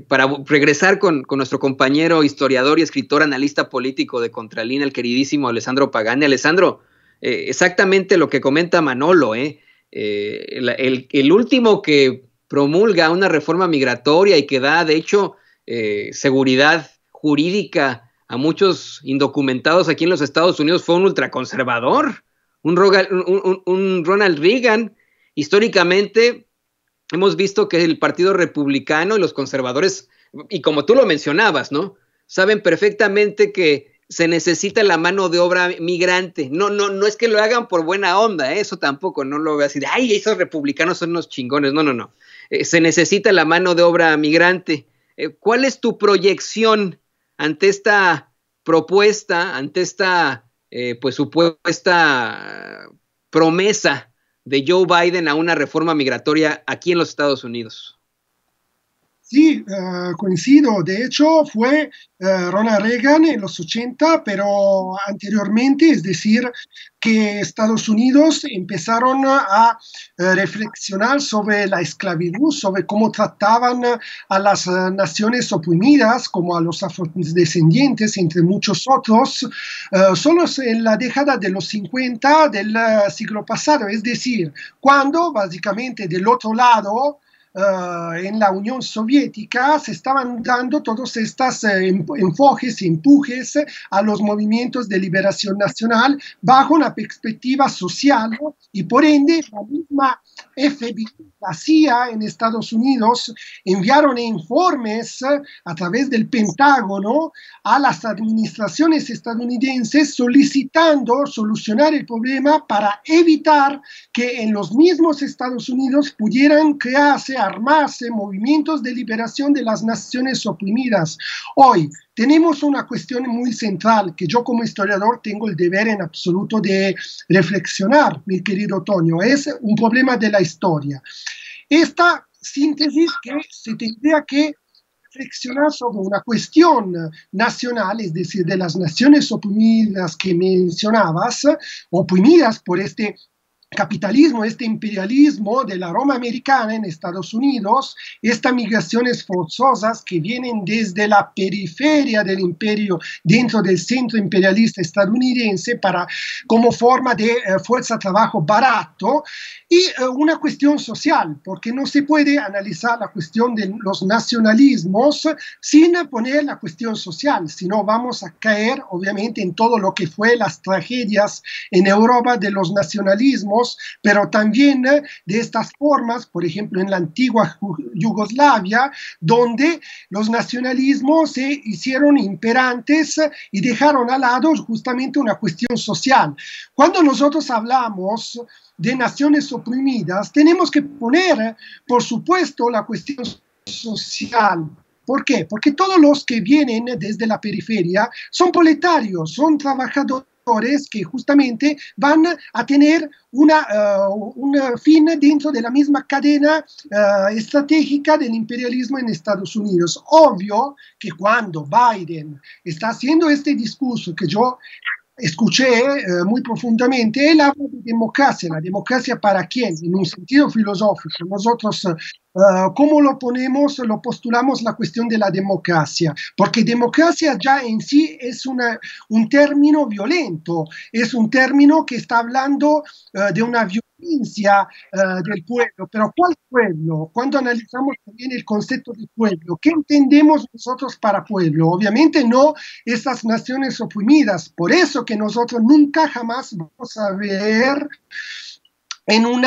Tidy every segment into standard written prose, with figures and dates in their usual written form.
para regresar con nuestro compañero historiador y escritor, analista político de Contralínea, el queridísimo Alessandro Pagani. Alessandro, exactamente lo que comenta Manolo, el último que promulga una reforma migratoria y que da, de hecho, seguridad jurídica a muchos indocumentados aquí en los Estados Unidos fue un ultraconservador, un Ronald Reagan. Históricamente hemos visto que el Partido Republicano y los conservadores, y como tú lo mencionabas, ¿no?, saben perfectamente que se necesita la mano de obra migrante. No es que lo hagan por buena onda, eso tampoco, no lo voy a decir, ay, esos republicanos son unos chingones, no. Se necesita la mano de obra migrante. ¿Cuál es tu proyección ante esta propuesta, ante esta pues supuesta promesa de Joe Biden a una reforma migratoria aquí en los Estados Unidos? Sí, coincido. De hecho, fue Ronald Reagan en los 80, pero anteriormente, es decir, que Estados Unidos empezaron a reflexionar sobre la esclavitud, sobre cómo trataban a las naciones oprimidas, como a los afrodescendientes, entre muchos otros, solo en la década de los 50 del siglo pasado, es decir, cuando básicamente del otro lado, en la Unión Soviética se estaban dando todos estos enfoques y empujes a los movimientos de liberación nacional bajo una perspectiva social, y por ende la misma FBI, la CIA en Estados Unidos enviaron informes a través del Pentágono a las administraciones estadounidenses solicitando solucionar el problema para evitar que en los mismos Estados Unidos pudieran crearse, armarse movimientos de liberación de las naciones oprimidas. Hoy tenemos una cuestión muy central que yo como historiador tengo el deber en absoluto de reflexionar, mi querido Toño, es un problema de la historia. Esta síntesis que se tendría que reflexionar sobre una cuestión nacional, es decir, de las naciones oprimidas que mencionabas, oprimidas por este capitalismo, este imperialismo de la Roma americana en Estados Unidos, estas migraciones forzosas que vienen desde la periferia del imperio dentro del centro imperialista estadounidense como forma de fuerza de trabajo barato, y una cuestión social, porque no se puede analizar la cuestión de los nacionalismos sin poner la cuestión social, sino vamos a caer obviamente en todo lo que fue las tragedias en Europa de los nacionalismos, pero también de estas formas, por ejemplo, en la antigua Yugoslavia, donde los nacionalismos se hicieron imperantes y dejaron al lado justamente una cuestión social. Cuando nosotros hablamos de naciones oprimidas, tenemos que poner, por supuesto, la cuestión social. ¿Por qué? Porque todos los que vienen desde la periferia son proletarios, son trabajadores que justamente van a tener un fin dentro de la misma cadena estratégica del imperialismo en Estados Unidos. Obvio que cuando Biden está haciendo este discurso que yo escuché muy profundamente, él habla de democracia. ¿La democracia para quién? En un sentido filosófico. Nosotros, ¿cómo lo ponemos? Lo postulamos la cuestión de la democracia, porque democracia ya en sí es un término violento, es un término que está hablando de una violencia del pueblo. Pero ¿cuál pueblo? Cuando analizamos también el concepto de pueblo, ¿qué entendemos nosotros para pueblo? Obviamente no esas naciones oprimidas. Por eso que nosotros nunca jamás vamos a ver en un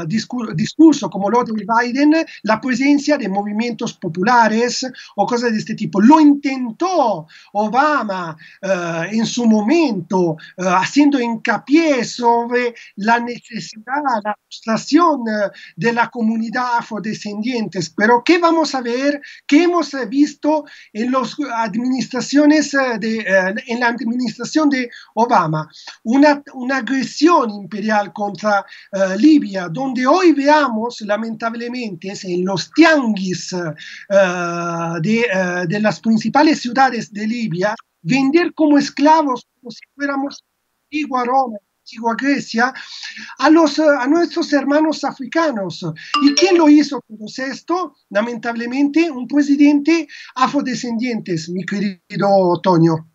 discurso como lo de Biden la presencia de movimientos populares o cosas de este tipo. Lo intentó Obama en su momento, haciendo hincapié sobre la necesidad, la frustración de la comunidad afrodescendientes. Pero ¿qué vamos a ver? ¿Qué hemos visto en las administraciones en la administración de Obama? Una agresión imperial contra Libia, donde hoy veamos lamentablemente en los tianguis de las principales ciudades de Libia vender como esclavos, como si fuéramos a Roma, antigua Grecia, a nuestros hermanos africanos. ¿Y quién lo hizo todo esto? Lamentablemente, un presidente afrodescendiente, mi querido Toño.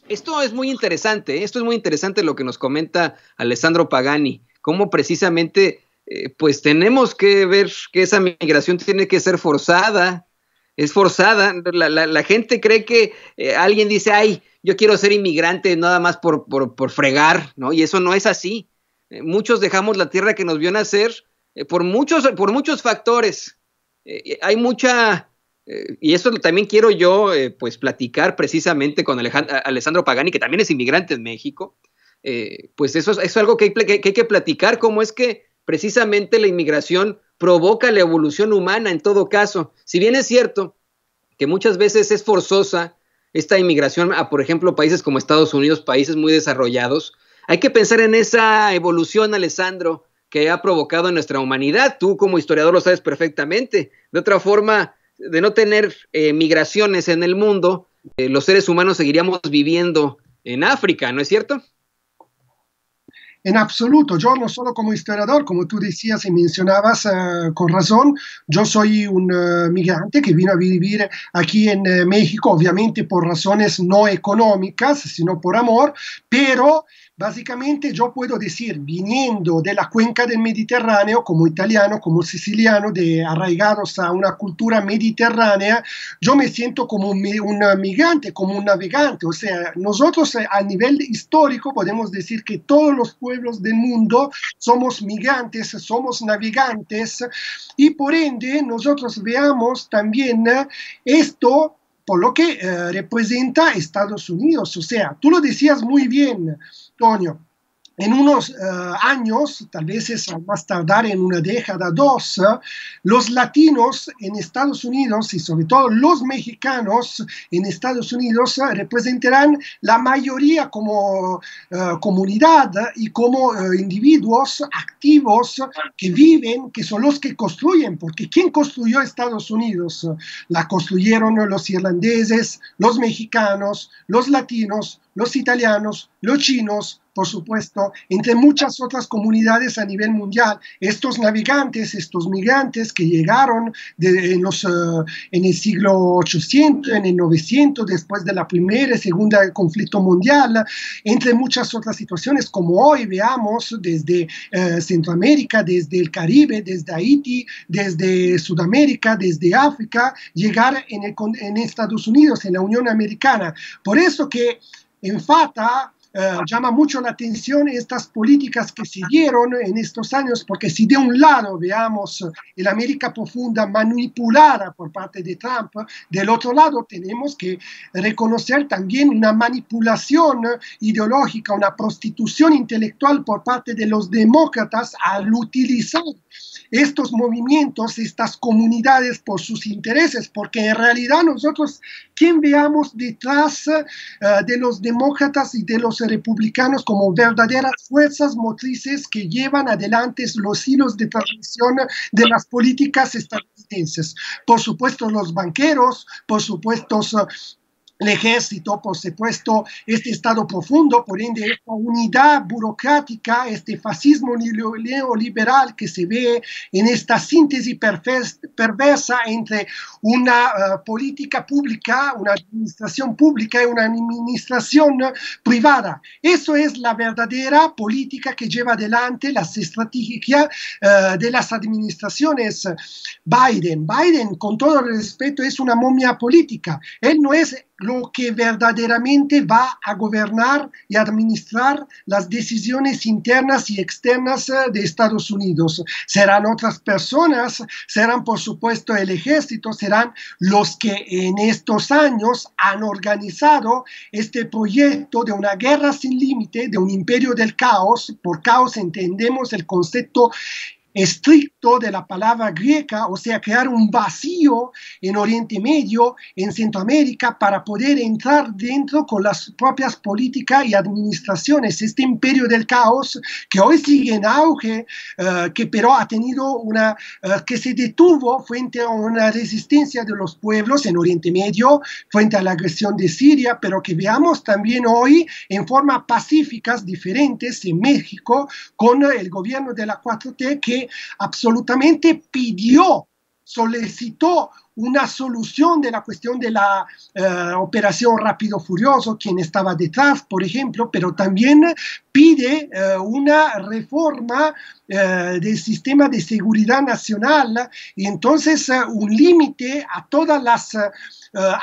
Esto es muy interesante, esto es muy interesante lo que nos comenta Alessandro Pagani, cómo precisamente pues tenemos que ver que esa migración tiene que ser forzada, es forzada, la gente cree que alguien dice, ay, yo quiero ser inmigrante nada más por fregar, ¿no? Y eso no es así. Muchos dejamos la tierra que nos vio nacer por muchos factores. Hay mucha... y eso también quiero yo pues platicar precisamente con Alessandro Pagani, que también es inmigrante en México. Pues eso es algo que hay que platicar, cómo es que precisamente la inmigración provoca la evolución humana en todo caso. Si bien es cierto que muchas veces es forzosa esta inmigración a, por ejemplo, países como Estados Unidos, países muy desarrollados, hay que pensar en esa evolución, Alessandro, que ha provocado en nuestra humanidad. Tú como historiador lo sabes perfectamente. De otra forma, de no tener migraciones en el mundo, los seres humanos seguiríamos viviendo en África, ¿no es cierto? En absoluto, yo no solo como historiador, como tú decías y mencionabas con razón, yo soy un migrante que vino a vivir aquí en México, obviamente por razones no económicas, sino por amor, pero básicamente yo puedo decir, viniendo de la cuenca del Mediterráneo, como italiano, como siciliano, arraigados a una cultura mediterránea, yo me siento como un migrante, como un navegante. O sea, nosotros a nivel histórico podemos decir que todos los pueblos del mundo somos migrantes, somos navegantes, y por ende nosotros veamos también esto por lo que representa Estados Unidos. O sea, tú lo decías muy bien, Toño, en unos años, tal vez es más tardar en una década, dos, los latinos en Estados Unidos y sobre todo los mexicanos en Estados Unidos representarán la mayoría como comunidad y como individuos activos que viven, que son los que construyen, porque ¿quién construyó Estados Unidos? La construyeron los irlandeses, los mexicanos, los latinos, los italianos, los chinos, por supuesto, entre muchas otras comunidades a nivel mundial. Estos navegantes, estos migrantes que llegaron en el siglo 800, en el 900, después de la Primera y Segunda Conflicto Mundial, entre muchas otras situaciones, como hoy veamos desde Centroamérica, desde el Caribe, desde Haití, desde Sudamérica, desde África, llegar en Estados Unidos, en la Unión Americana. Por eso que enfata, llama mucho la atención estas políticas que se dieron en estos años, porque si de un lado veamos el América profunda manipulada por parte de Trump, del otro lado tenemos que reconocer también una manipulación ideológica, una prostitución intelectual por parte de los demócratas al utilizar estos movimientos, estas comunidades por sus intereses, porque en realidad nosotros, ¿quién veamos detrás de los demócratas y de los republicanos como verdaderas fuerzas motrices que llevan adelante los hilos de transmisión de las políticas estadounidenses? Por supuesto los banqueros, por supuesto el ejército, por supuesto, este Estado profundo, por ende, esta unidad burocrática, este fascismo neoliberal que se ve en esta síntesis perversa entre una política pública, una administración pública y una administración privada. Eso es la verdadera política que lleva adelante las estrategias de las administraciones Biden. Biden, con todo el respeto, es una momia política. Él no es lo que verdaderamente va a gobernar y administrar las decisiones internas y externas de Estados Unidos. Serán otras personas, serán por supuesto el ejército, serán los que en estos años han organizado este proyecto de una guerra sin límite, de un imperio del caos. Por caos entendemos el concepto estricto de la palabra griega, o sea, crear un vacío en Oriente Medio, en Centroamérica, para poder entrar dentro con las propias políticas y administraciones. Este imperio del caos que hoy sigue en auge, que pero ha tenido que se detuvo frente a una resistencia de los pueblos en Oriente Medio, frente a la agresión de Siria, pero que veamos también hoy en forma pacíficas diferentes en México con el gobierno de la 4T que absolutamente solicitó una solución de la cuestión de la operación Rápido Furioso, quien estaba detrás, por ejemplo, pero también pide una reforma del sistema de seguridad nacional y entonces un límite a todas las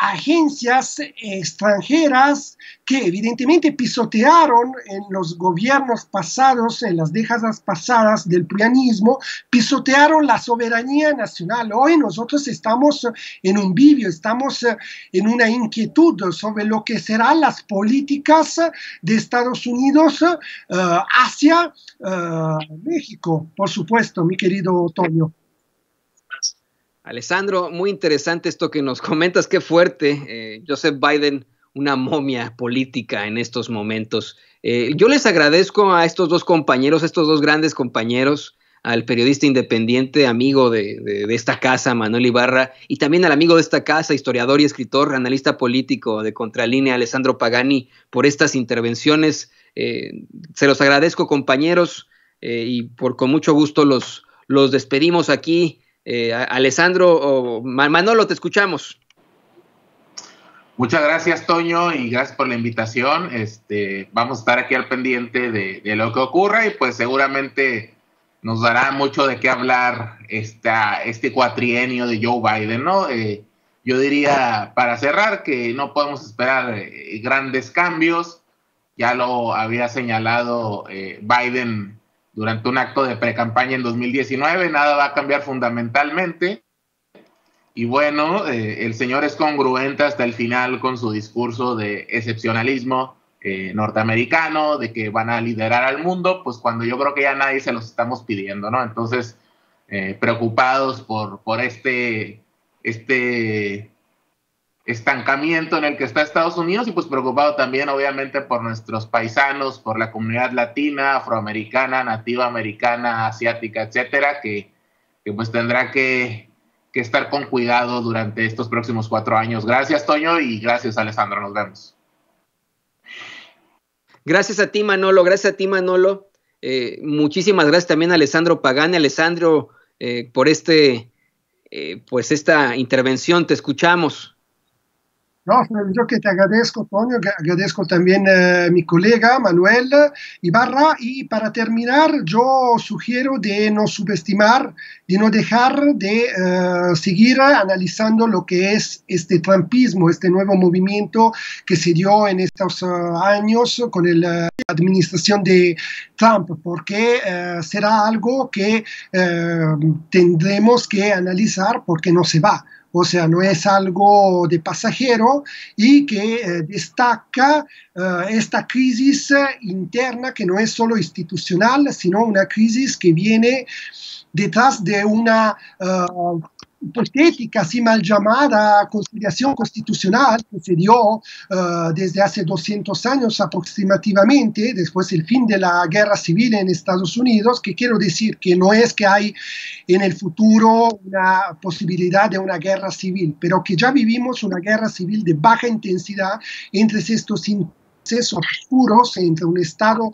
agencias extranjeras que evidentemente pisotearon en los gobiernos pasados, en las décadas pasadas del prianismo, pisotearon la soberanía nacional. Hoy nosotros estamos en un bivio, estamos en una inquietud sobre lo que serán las políticas de Estados Unidos hacia México, por supuesto, mi querido Toño. Alessandro, muy interesante esto que nos comentas, qué fuerte. Joseph Biden, una momia política en estos momentos. Yo les agradezco a estos dos compañeros, estos dos grandes compañeros, al periodista independiente, amigo de esta casa, Manuel Ibarra, y también al amigo de esta casa, historiador y escritor, analista político de Contralínea, Alessandro Pagani, por estas intervenciones. Se los agradezco, compañeros, y con mucho gusto los despedimos aquí. Alessandro, Manolo, te escuchamos. Muchas gracias, Toño, y gracias por la invitación. Vamos a estar aquí al pendiente de lo que ocurra y pues seguramente nos dará mucho de qué hablar este cuatrienio de Joe Biden, ¿no? Yo diría, para cerrar, que no podemos esperar grandes cambios. Ya lo había señalado Biden durante un acto de precampaña en 2019, nada va a cambiar fundamentalmente. Y bueno, el señor es congruente hasta el final con su discurso de excepcionalismo norteamericano, de que van a liderar al mundo, pues cuando yo creo que ya nadie se los estamos pidiendo, ¿no? Entonces, preocupados por este estancamiento en el que está Estados Unidos y pues preocupado también obviamente por nuestros paisanos, por la comunidad latina, afroamericana, nativa americana, asiática, etcétera, que pues tendrá que estar con cuidado durante estos próximos 4 años. Gracias, Toño, y gracias, Alessandro. Nos vemos. Gracias a ti, Manolo. Gracias a ti, Manolo. Muchísimas gracias también a Alessandro Pagani. Alessandro, por pues esta intervención. Te escuchamos. No, yo que te agradezco, Toño, agradezco también a mi colega Manuel Ibarra, y para terminar yo sugiero de no subestimar, de no dejar de seguir analizando lo que es este trumpismo, este nuevo movimiento que se dio en estos años con la administración de Trump, porque será algo que tendremos que analizar porque no se va. O sea, no es algo de pasajero y que destaca esta crisis interna que no es solo institucional, sino una crisis que viene detrás de una hipotética, así mal llamada, conciliación constitucional que se dio desde hace 200 años aproximadamente, después del fin de la guerra civil en Estados Unidos, que quiero decir que no es que hay en el futuro una posibilidad de una guerra civil, pero que ya vivimos una guerra civil de baja intensidad entre estos oscuros entre un estado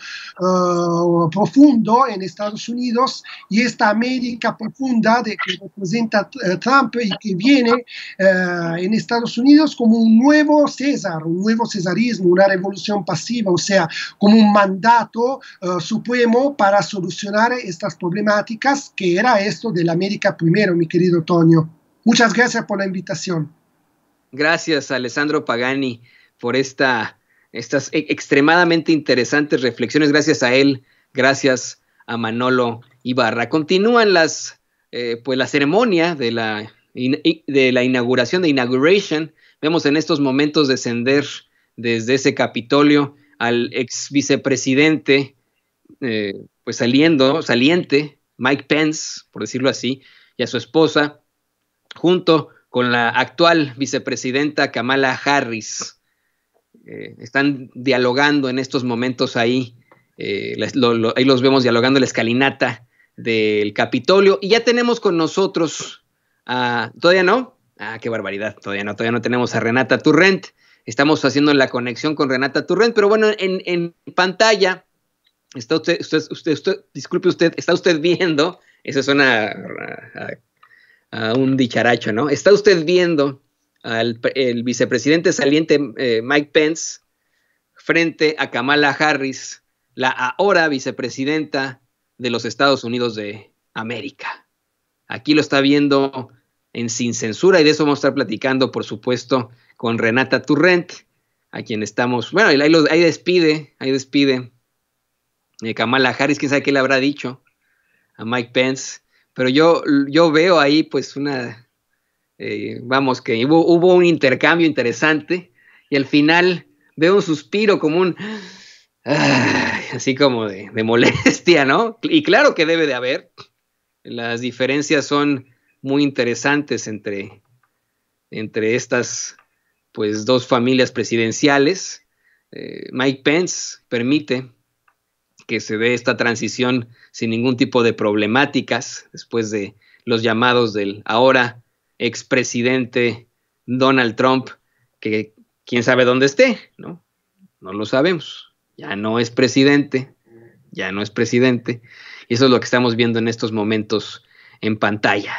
profundo en Estados Unidos y esta América profunda que representa Trump y que viene en Estados Unidos como un nuevo César, un nuevo cesarismo, una revolución pasiva, o sea, como un mandato supremo para solucionar estas problemáticas, que era esto de la América primero, mi querido Toño. Muchas gracias por la invitación. Gracias, Alessandro Pagani, por estas extremadamente interesantes reflexiones. Gracias a él, gracias a Manolo Ibarra. Continúan pues la ceremonia de la inauguración, de inauguration. Vemos en estos momentos descender desde ese Capitolio al ex vicepresidente, pues saliente, Mike Pence, por decirlo así, y a su esposa, junto con la actual vicepresidenta Kamala Harris. Están dialogando en estos momentos ahí, ahí los vemos dialogando en la escalinata del Capitolio, y ya tenemos con nosotros, ¿todavía no? Qué barbaridad, todavía no tenemos a Renata Turrent. Estamos haciendo la conexión con Renata Turrent, pero bueno, en pantalla está disculpe usted, está usted viendo, eso suena a un dicharacho, ¿no? Está usted viendo el vicepresidente saliente Mike Pence frente a Kamala Harris, la ahora vicepresidenta de los Estados Unidos de América. Aquí lo está viendo en Sin Censura, y de eso vamos a estar platicando, por supuesto, con Renata Turrent, a quien estamos, bueno, ahí despide Kamala Harris, quién sabe qué le habrá dicho a Mike Pence, pero yo veo ahí pues vamos, que hubo un intercambio interesante, y al final veo un suspiro como así como de molestia, ¿no? Y claro que debe de haber, las diferencias son muy interesantes entre estas pues dos familias presidenciales. Mike Pence permite que se dé esta transición sin ningún tipo de problemáticas después de los llamados del ahora expresidente Donald Trump, que quién sabe dónde esté, ¿no? No lo sabemos, ya no es presidente, y eso es lo que estamos viendo en estos momentos en pantalla,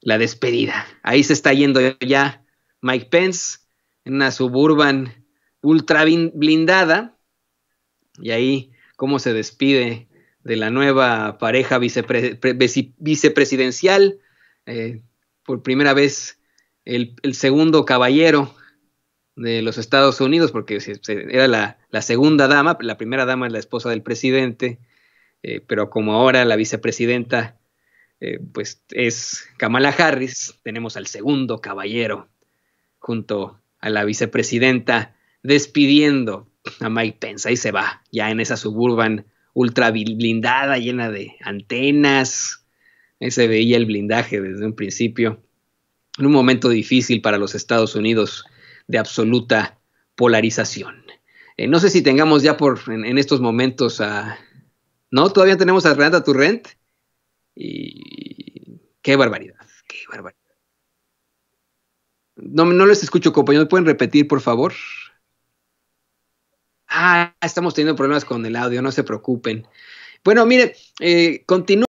la despedida. Ahí se está yendo ya Mike Pence en una Suburban ultra blindada, y ahí cómo se despide de la nueva pareja vicepresidencial, por primera vez el segundo caballero de los Estados Unidos, porque era la segunda dama, la primera dama es la esposa del presidente, pero como ahora la vicepresidenta pues es Kamala Harris, tenemos al segundo caballero junto a la vicepresidenta despidiendo a Mike Pence. Ahí se va, ya en esa Suburban ultra blindada, llena de antenas. Ahí se veía el blindaje desde un principio, en un momento difícil para los Estados Unidos de absoluta polarización. No sé si tengamos ya en estos momentos no, todavía tenemos a Renata Turrent, y qué barbaridad. No les escucho, compañeros, ¿pueden repetir, por favor? Estamos teniendo problemas con el audio, no se preocupen. Bueno, mire, continúa